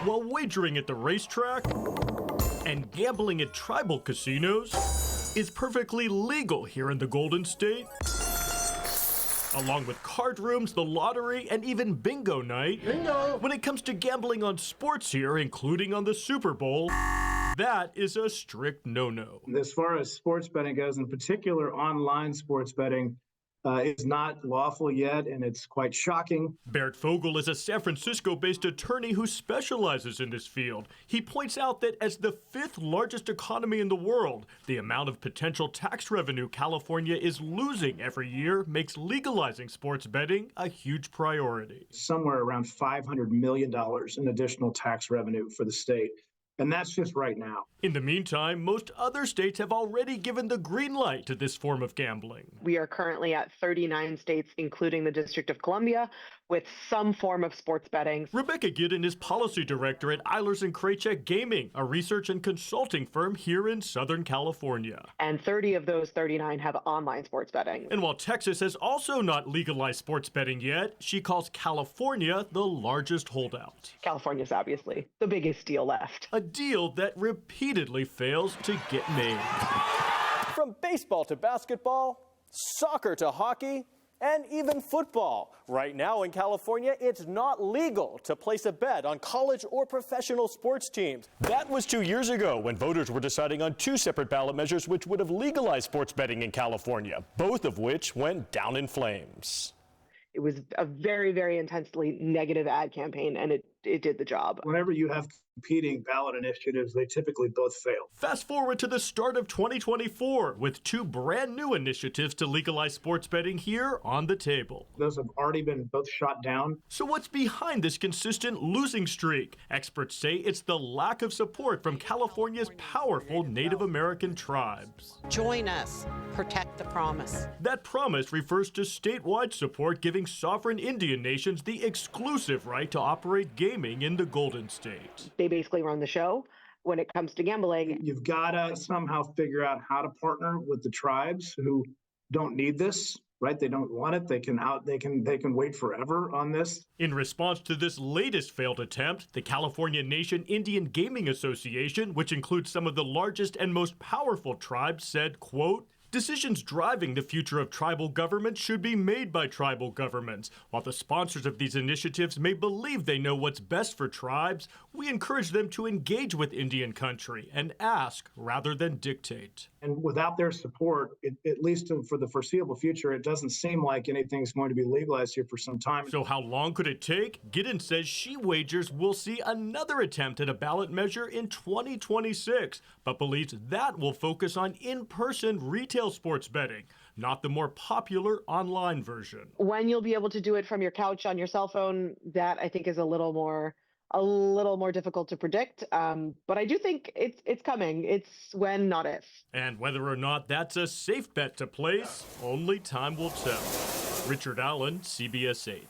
while wagering at the racetrack and gambling at tribal casinos is perfectly legal here in the Golden State. Along with card rooms, the lottery, and even bingo night. Bingo! When it comes to gambling on sports here, including on the Super Bowl, that is a strict no-no. As far as sports betting goes, in particular online sports betting, is not lawful yet, and it's quite shocking. Bert Fogel is a San Francisco-based attorney who specializes in this field. He points out that as the 5th largest economy in the world, the amount of potential tax revenue California is losing every year makes legalizing sports betting a huge priority. Somewhere around $500 million in additional tax revenue for the state. And that's just right now. In the meantime, most other states have already given the green light to this form of gambling. We are currently at 39 states, including the District of Columbia, with some form of sports betting. Rebecca Giddon is policy director at Eilers & Krejcik Gaming, a research and consulting firm here in Southern California. And 30 of those 39 have online sports betting. And while Texas has also not legalized sports betting yet, she calls California the largest holdout. California's obviously the biggest deal left. A deal that repeatedly fails to get made. From baseball to basketball, soccer to hockey, and even football. Right now in California, it's not legal to place a bet on college or professional sports teams. That was 2 years ago when voters were deciding on 2 separate ballot measures which would have legalized sports betting in California, both of which went down in flames. It was a very, very intensely negative ad campaign, and it did the job. Whenever you have competing ballot initiatives, they typically both fail. Fast forward to the start of 2024 with 2 brand new initiatives to legalize sports betting here on the table. Those have already been both shot down. So what's behind this consistent losing streak? Experts say it's the lack of support from California's powerful Native American tribes. Join us. Protect the promise. That promise refers to statewide support giving sovereign Indian nations the exclusive right to operate gaming in the Golden State. They basically run the show when it comes to gambling. You've got to somehow figure out how to partner with the tribes who don't need this, right? They don't want it. They can wait forever on this. In response to this latest failed attempt, the California Nation Indian Gaming Association, which includes some of the largest and most powerful tribes, said, quote, "Decisions driving the future of tribal governments should be made by tribal governments. While the sponsors of these initiatives may believe they know what's best for tribes, we encourage them to engage with Indian country and ask rather than dictate." And without their support, at least for the foreseeable future, it doesn't seem like anything's going to be legalized here for some time. So how long could it take? Giddon says she wagers we'll see another attempt at a ballot measure in 2026, but believes that will focus on in-person retail sports betting, not the more popular online version. When you'll be able to do it from your couch on your cell phone, that I think is a little more difficult to predict. But I do think it's coming. It's when, not if. And whether or not that's a safe bet to place, only time will tell. Richard Allen, CBS 8.